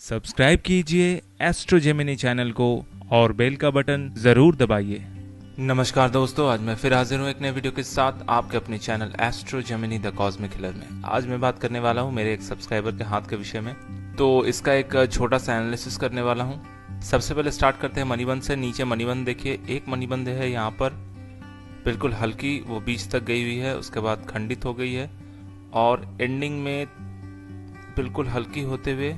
Subscribe कीजिए astro Gemini channel को और बेल का बटन जरूर दबाइए। नमस्कार दोस्तों, आज मैं फिर हाजिर हूँ एक नए वीडियो के साथ आपके अपने channel Astro Gemini the cosmic healer में। आज मैं बात करने वाला हूँ मेरे एक सब्सक्राइबर के हाथ के विषय में, तो इसका एक छोटा सा एनालिसिस करने वाला हूँ। सबसे पहले स्टार्ट करते हैं मणिबंध से। नीचे मणिबंध देखिए, एक मणिबंध है यहाँ पर बिल्कुल हल्की, वो बीच तक गई हुई है, उसके बाद खंडित हो गई है और एंडिंग में बिल्कुल हल्की होते हुए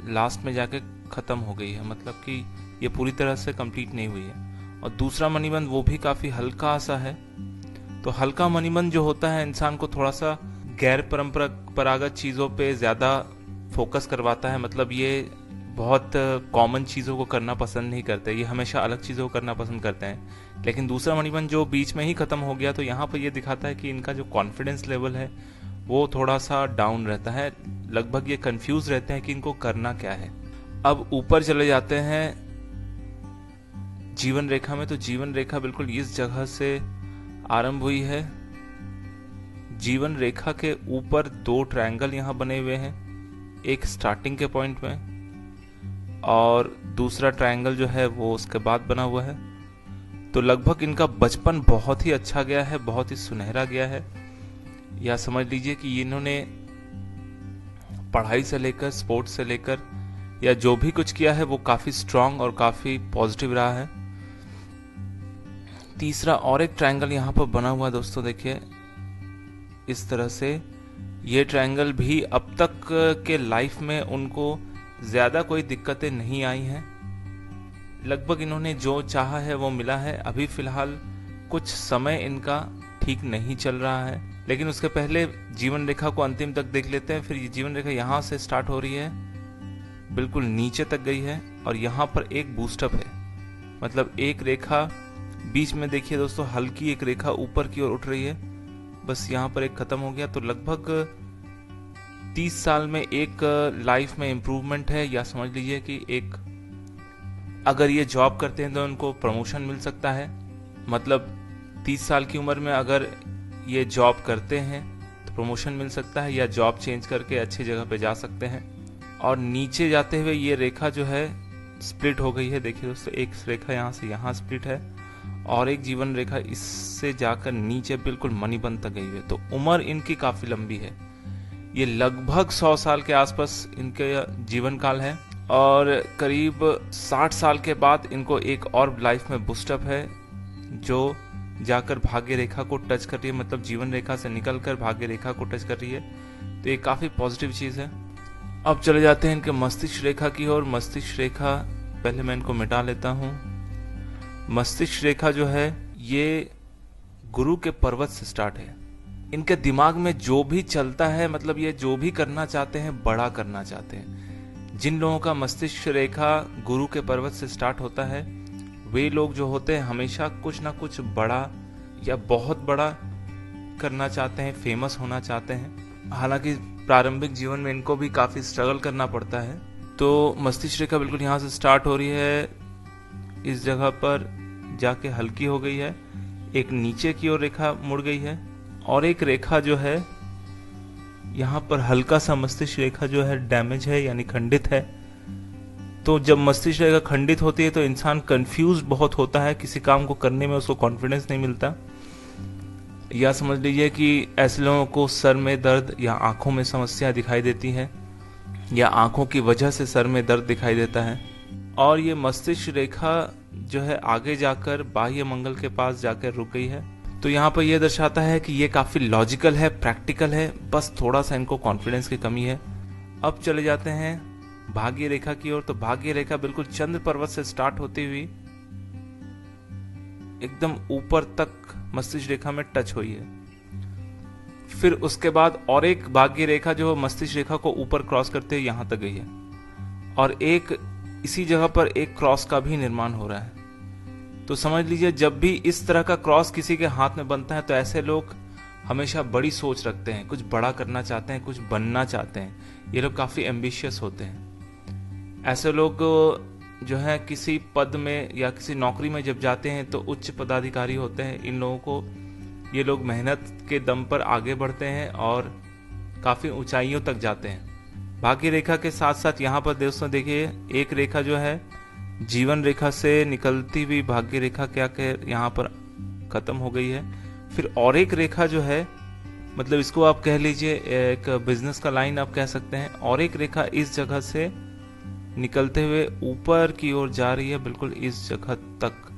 लास्ट में जाके खत्म हो गई है, मतलब कि ये पूरी तरह से कंप्लीट नहीं हुई है। और दूसरा मणिबंध वो भी काफी हल्का सा है। तो हल्का मणिबंध जो होता है इंसान को थोड़ा सा गैर परंपरागत चीजों पे ज्यादा फोकस करवाता है, मतलब ये बहुत कॉमन चीजों को करना पसंद नहीं करते, ये हमेशा अलग चीजों को करना पसंद करते हैं। लेकिन दूसरा मणिबंध जो बीच में ही खत्म हो गया, तो यहाँ पर ये दिखाता है कि इनका जो कॉन्फिडेंस लेवल है वो थोड़ा सा डाउन रहता है, लगभग ये कंफ्यूज रहते हैं कि इनको करना क्या है। अब ऊपर चले जाते हैं जीवन रेखा में। तो जीवन रेखा बिल्कुल इस जगह से आरंभ हुई है। जीवन रेखा के ऊपर दो ट्रायंगल यहां बने हुए हैं, एक स्टार्टिंग के पॉइंट में और दूसरा ट्रायंगल जो है वो उसके बाद बना हुआ है। तो लगभग इनका बचपन बहुत ही अच्छा गया है, बहुत ही सुनहरा गया है, या समझ लीजिए कि इन्होंने पढ़ाई से लेकर स्पोर्ट्स से लेकर या जो भी कुछ किया है वो काफी स्ट्रांग और काफी पॉजिटिव रहा है। तीसरा और एक ट्रायंगल यहाँ पर बना हुआ है दोस्तों, देखिए इस तरह से। ये ट्रायंगल भी अब तक के लाइफ में उनको ज्यादा कोई दिक्कतें नहीं आई हैं, लगभग इन्होंने जो चाहा है वो मिला है। अभी फिलहाल कुछ समय इनका ठीक नहीं चल रहा है, लेकिन उसके पहले जीवन रेखा को अंतिम तक देख लेते हैं। फिर ये जीवन रेखा यहाँ से स्टार्ट हो रही है, बिल्कुल नीचे तक गई है और यहाँ पर एक बूस्टअप है, मतलब एक रेखा बीच में देखिए दोस्तों, हल्की एक रेखा ऊपर की ओर उठ रही है, बस यहाँ पर एक खत्म हो गया। तो लगभग 30 साल में एक लाइफ में इम्प्रूवमेंट है, या समझ लीजिए कि एक अगर ये जॉब करते हैं तो उनको प्रमोशन मिल सकता है। मतलब 30 साल की उम्र में अगर ये जॉब करते हैं तो प्रमोशन मिल सकता है, या जॉब चेंज करके अच्छी जगह पे जा सकते हैं। और नीचे जाते हुए ये रेखा जो है स्प्लिट हो गई है, देखिए दोस्तों, एक रेखा यहाँ से यहाँ स्प्लिट है और एक जीवन रेखा इससे जाकर नीचे बिल्कुल मणिबंध तक गई है। तो उम्र इनकी काफी लंबी है, ये लगभग 100 साल के आसपास इनके जीवन काल है और करीब 60 साल के बाद इनको एक और लाइफ में बूस्टअप है जो जाकर भाग्य रेखा को टच कर रही है, मतलब जीवन रेखा से निकलकर भाग्य रेखा को टच कर रही है। तो ये काफी पॉजिटिव चीज है। अब चले जाते हैं इनके मस्तिष्क रेखा की ओर। मस्तिष्क रेखा, पहले मैं इनको मिटा लेता हूं। मस्तिष्क रेखा जो है ये गुरु के पर्वत से स्टार्ट है। इनके दिमाग में जो भी चलता है, मतलब ये जो भी करना चाहते हैं बड़ा करना चाहते हैं। जिन लोगों का मस्तिष्क रेखा गुरु के पर्वत से स्टार्ट होता है वे लोग जो होते हैं हमेशा कुछ ना कुछ बड़ा या बहुत बड़ा करना चाहते हैं, फेमस होना चाहते हैं। हालांकि प्रारंभिक जीवन में इनको भी काफी स्ट्रगल करना पड़ता है। तो मस्तिष्क रेखा बिल्कुल यहाँ से स्टार्ट हो रही है, इस जगह पर जाके हल्की हो गई है, एक नीचे की ओर रेखा मुड़ गई है और एक रेखा जो है यहाँ पर हल्का सा मस्तिष्क रेखा जो है डैमेज है, यानी खंडित है। तो जब मस्तिष्क रेखा खंडित होती है तो इंसान कंफ्यूज बहुत होता है, किसी काम को करने में उसको कॉन्फिडेंस नहीं मिलता, या समझ लीजिए कि ऐसे लोगों को सर में दर्द या आंखों में समस्या दिखाई देती है, या आंखों की वजह से सर में दर्द दिखाई देता है। और ये मस्तिष्क रेखा जो है आगे जाकर बाह्य मंगल के पास जाकर रुक गई है। तो यहाँ पर यह दर्शाता है कि ये काफी लॉजिकल है, प्रैक्टिकल है, बस थोड़ा सा इनको कॉन्फिडेंस की कमी है। अब चले जाते हैं भाग्य रेखा की ओर। तो भाग्य रेखा बिल्कुल चंद्र पर्वत से स्टार्ट होती हुई एकदम ऊपर तक मस्तिष्क रेखा में टच हुई है। फिर उसके बाद और एक भाग्य रेखा जो मस्तिष्क रेखा को ऊपर क्रॉस करते हुए यहां तक गई है और एक इसी जगह पर एक क्रॉस का भी निर्माण हो रहा है। तो समझ लीजिए जब भी इस तरह का क्रॉस किसी के हाथ में बनता है तो ऐसे लोग हमेशा बड़ी सोच रखते हैं, कुछ बड़ा करना चाहते हैं, कुछ बनना चाहते हैं। ये लोग काफी एम्बिशियस होते हैं। ऐसे लोग जो है किसी पद में या किसी नौकरी में जब जाते हैं तो उच्च पदाधिकारी होते हैं। इन लोगों को, ये लोग मेहनत के दम पर आगे बढ़ते हैं और काफी ऊंचाइयों तक जाते हैं। भाग्य रेखा के साथ साथ यहाँ पर दोस्तों देखिए एक रेखा जो है जीवन रेखा से निकलती हुई भाग्य रेखा क्या के यहाँ पर खत्म हो गई है। फिर और एक रेखा जो है, मतलब इसको आप कह लीजिए एक बिजनेस का लाइन आप कह सकते हैं, और एक रेखा इस जगह से निकलते हुए ऊपर की ओर जा रही है बिल्कुल इस जगह तक।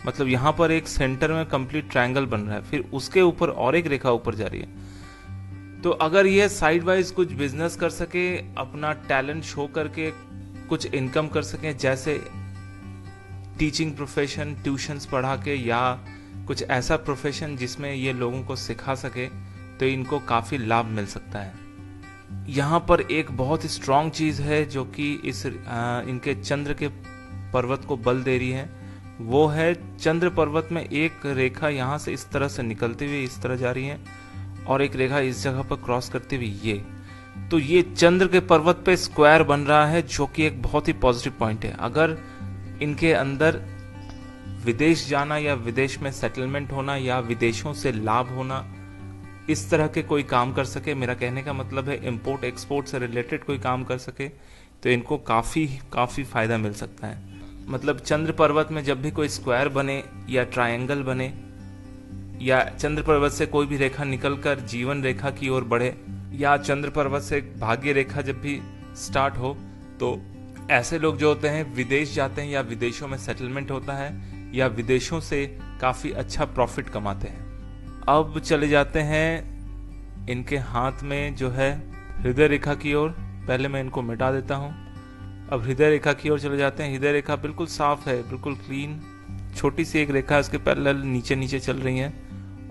मतलब यहाँ पर एक सेंटर में कंप्लीट ट्रायंगल बन रहा है, फिर उसके ऊपर और एक रेखा ऊपर जा रही है। तो अगर ये साइड वाइज कुछ बिजनेस कर सके, अपना टैलेंट शो करके कुछ इनकम कर सके, जैसे टीचिंग प्रोफेशन, ट्यूशंस पढ़ा के, या कुछ ऐसा प्रोफेशन जिसमें ये लोगों को सिखा सके, तो इनको काफी लाभ मिल सकता है। यहाँ पर एक बहुत ही स्ट्रांग चीज है जो कि इनके चंद्र के पर्वत को बल दे रही है, वो है चंद्र पर्वत में एक रेखा यहाँ से इस तरह से निकलती हुई इस तरह जा रही है, और एक रेखा इस जगह पर क्रॉस करती हुई ये। तो ये चंद्र के पर्वत पे स्क्वायर बन रहा है, जो कि एक बहुत ही पॉजिटिव पॉइंट है। अगर इनके अंदर विदेश जाना या विदेश में सेटलमेंट होना या विदेशों से लाभ होना, इस तरह के कोई काम कर सके, मेरा कहने का मतलब है इंपोर्ट एक्सपोर्ट से रिलेटेड कोई काम कर सके, तो इनको काफी फायदा मिल सकता है। मतलब चंद्र पर्वत में जब भी कोई स्क्वायर बने या ट्रायंगल बने, या चंद्र पर्वत से कोई भी रेखा निकलकर जीवन रेखा की ओर बढ़े, या चंद्र पर्वत से भाग्य रेखा जब भी स्टार्ट हो, तो ऐसे लोग जो होते हैं विदेश जाते हैं या विदेशों में सेटलमेंट होता है, या विदेशों से काफी अच्छा प्रॉफिट कमाते हैं। अब चले जाते हैं इनके हाथ में जो है हृदय रेखा की ओर। पहले मैं इनको मिटा देता हूं। अब हृदय रेखा की ओर चले जाते हैं। हृदय रेखा बिल्कुल साफ है, बिल्कुल क्लीन, छोटी सी एक रेखा इसके पैरेलल नीचे नीचे चल रही है,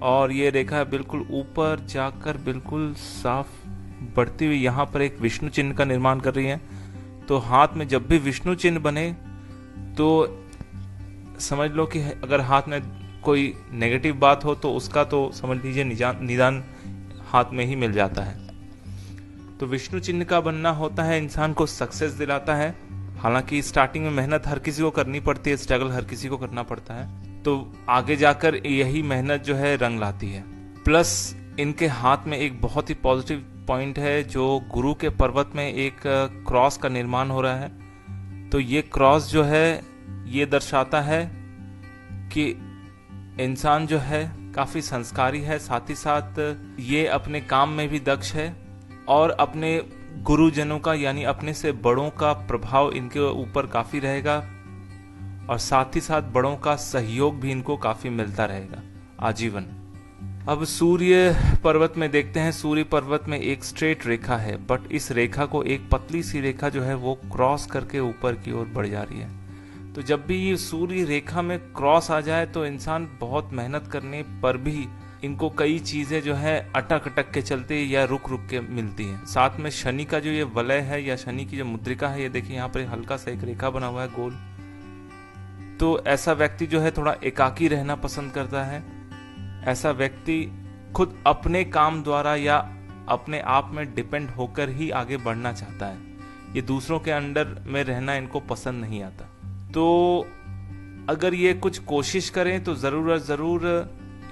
और ये रेखा बिल्कुल ऊपर जाकर बिल्कुल साफ बढ़ती हुई यहाँ पर एक विष्णु चिन्ह का निर्माण कर रही है। तो हाथ में जब भी विष्णु चिन्ह बने तो समझ लो कि अगर हाथ में कोई नेगेटिव बात हो तो उसका तो समझ लीजिए निदान हाथ में ही मिल जाता है। तो विष्णु चिन्ह का बनना होता है इंसान को सक्सेस दिलाता है। हालांकि स्टार्टिंग में मेहनत हर किसी को करनी पड़ती है, स्ट्रगल हर किसी को करना पड़ता है, तो आगे जाकर यही मेहनत जो है रंग लाती है। प्लस इनके हाथ में एक बहुत ही पॉजिटिव पॉइंट है, जो गुरु के पर्वत में एक क्रॉस का निर्माण हो रहा है। तो ये क्रॉस जो है ये दर्शाता है कि इंसान जो है काफी संस्कारी है, साथ ही साथ ये अपने काम में भी दक्ष है, और अपने गुरुजनों का यानी अपने से बड़ों का प्रभाव इनके ऊपर काफी रहेगा, और साथ ही साथ बड़ों का सहयोग भी इनको काफी मिलता रहेगा आजीवन। अब सूर्य पर्वत में देखते हैं। सूर्य पर्वत में एक स्ट्रेट रेखा है, बट इस रेखा को एक पतली सी रेखा जो है वो क्रॉस करके ऊपर की ओर बढ़ जा रही है। तो जब भी ये सूर्य रेखा में क्रॉस आ जाए तो इंसान बहुत मेहनत करने पर भी इनको कई चीजें जो है अटक अटक के चलते या रुक रुक के मिलती हैं। साथ में शनि का जो ये वलय है या शनि की जो मुद्रिका है, ये देखिए यहाँ पर हल्का सा एक रेखा बना हुआ है गोल। तो ऐसा व्यक्ति जो है थोड़ा एकाकी रहना पसंद करता है। ऐसा व्यक्ति खुद अपने काम द्वारा या अपने आप में डिपेंड होकर ही आगे बढ़ना चाहता है। ये दूसरों के अंडर में रहना इनको पसंद नहीं आता। तो अगर ये कुछ कोशिश करें तो जरूर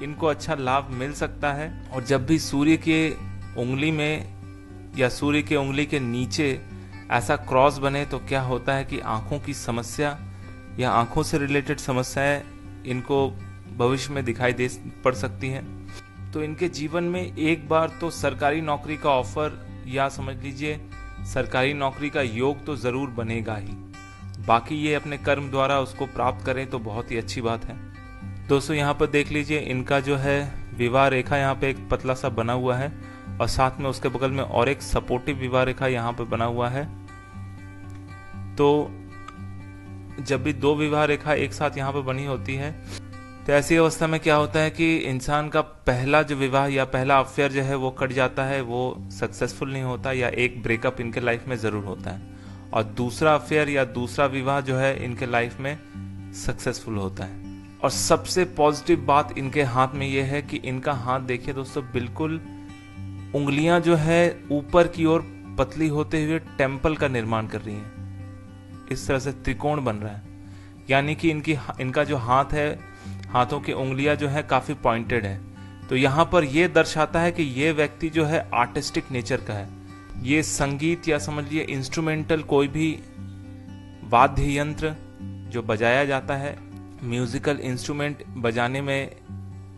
इनको अच्छा लाभ मिल सकता है। और जब भी सूर्य के उंगली में या सूर्य के उंगली के नीचे ऐसा क्रॉस बने तो क्या होता है कि आंखों की समस्या या आंखों से रिलेटेड समस्याएं इनको भविष्य में दिखाई दे पड़ सकती हैं। तो इनके जीवन में एक बार तो सरकारी नौकरी का ऑफर या समझ लीजिए सरकारी नौकरी का योग तो जरूर बनेगा ही। बाकी ये अपने कर्म द्वारा उसको प्राप्त करें तो बहुत ही अच्छी बात है। दोस्तों यहाँ पर देख लीजिए इनका जो है विवाह रेखा यहाँ पे एक पतला सा बना हुआ है, और साथ में उसके बगल में और एक सपोर्टिव विवाह रेखा यहाँ पे बना हुआ है। तो जब भी दो विवाह रेखा एक साथ यहाँ पे बनी होती है तो ऐसी अवस्था में क्या होता है कि इंसान का पहला जो विवाह या पहला अफेयर जो है वो कट जाता है, वो सक्सेसफुल नहीं होता, या एक ब्रेकअप इनके लाइफ में जरूर होता है, और दूसरा अफेयर या दूसरा विवाह जो है इनके लाइफ में सक्सेसफुल होता है। और सबसे पॉजिटिव बात इनके हाथ में ये है कि इनका हाथ देखिए दोस्तों, बिल्कुल उंगलियां जो है ऊपर की ओर पतली होते हुए टेम्पल का निर्माण कर रही हैं। इस तरह से त्रिकोण बन रहा है, यानी कि इनका जो हाथ है, हाथों की उंगलियां जो है काफी पॉइंटेड है। तो यहाँ पर यह दर्शाता है कि ये व्यक्ति जो है आर्टिस्टिक नेचर का है, ये संगीत या समझ लीजिए इंस्ट्रूमेंटल कोई भी वाद्य यंत्र जो बजाया जाता है, म्यूजिकल इंस्ट्रूमेंट बजाने में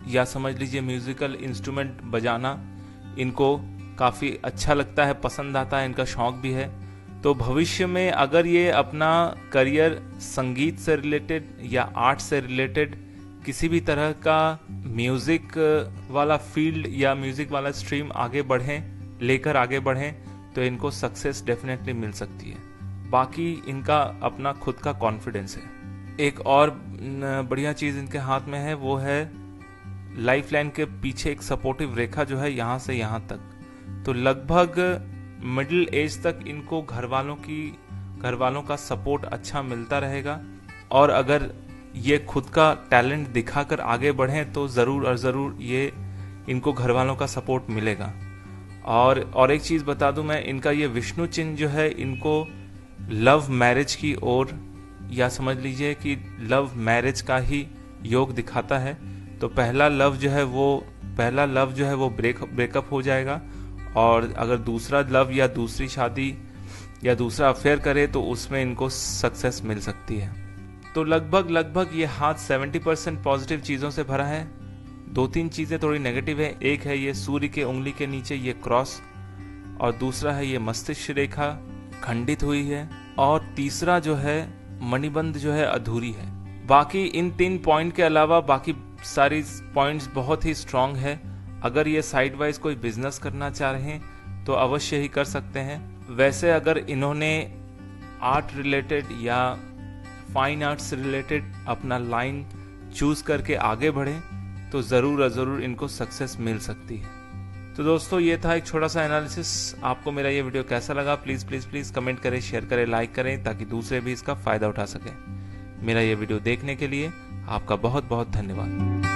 या समझ लीजिए म्यूजिकल इंस्ट्रूमेंट बजाना इनको काफ़ी अच्छा लगता है, पसंद आता है, इनका शौक भी है। तो भविष्य में अगर ये अपना करियर संगीत से रिलेटेड या आर्ट से रिलेटेड किसी भी तरह का म्यूज़िक वाला फील्ड या म्यूज़िक वाला स्ट्रीम लेकर आगे बढ़ें तो इनको सक्सेस डेफिनेटली मिल सकती है। बाकी इनका अपना खुद का कॉन्फिडेंस है। एक और बढ़िया चीज़ इनके हाथ में है, वो है लाइफ लाइन के पीछे एक सपोर्टिव रेखा जो है यहाँ से यहाँ तक। तो लगभग मिडिल एज तक इनको घर वालों का सपोर्ट अच्छा मिलता रहेगा। और अगर ये खुद का टैलेंट दिखाकर आगे बढ़ें तो ज़रूर और ज़रूर ये इनको घर वालों का सपोर्ट मिलेगा। और एक चीज़ बता दूं मैं, इनका ये विष्णु चिन्ह जो है इनको लव मैरिज की ओर या समझ लीजिए कि लव मैरिज का ही योग दिखाता है। तो पहला लव जो है वो ब्रेकअप हो जाएगा, और अगर दूसरा लव या दूसरी शादी या दूसरा अफेयर करे तो उसमें इनको सक्सेस मिल सकती है। तो लगभग ये हाथ 70% पॉजिटिव चीज़ों से भरा है। 2-3 चीज़ें थोड़ी नेगेटिव है। एक है ये सूर्य के उंगली के नीचे ये क्रॉस, और दूसरा है ये मस्तिष्क रेखा खंडित हुई है, और तीसरा जो है मणिबंध जो है अधूरी है। बाकी इन 3 पॉइंट के अलावा बाकी सारी पॉइंट्स बहुत ही स्ट्रांग है। अगर ये साइड वाइज कोई बिजनेस करना चाह रहे हैं तो अवश्य ही कर सकते हैं। वैसे अगर इन्होंने आर्ट रिलेटेड या फाइन आर्ट से रिलेटेड अपना लाइन चूज करके आगे बढ़े तो ज़रूर इनको सक्सेस मिल सकती है। तो दोस्तों ये था एक छोटा सा एनालिसिस। आपको मेरा ये वीडियो कैसा लगा प्लीज़ कमेंट करें, शेयर करें, लाइक करें, ताकि दूसरे भी इसका फ़ायदा उठा सकें। मेरा ये वीडियो देखने के लिए आपका बहुत बहुत धन्यवाद।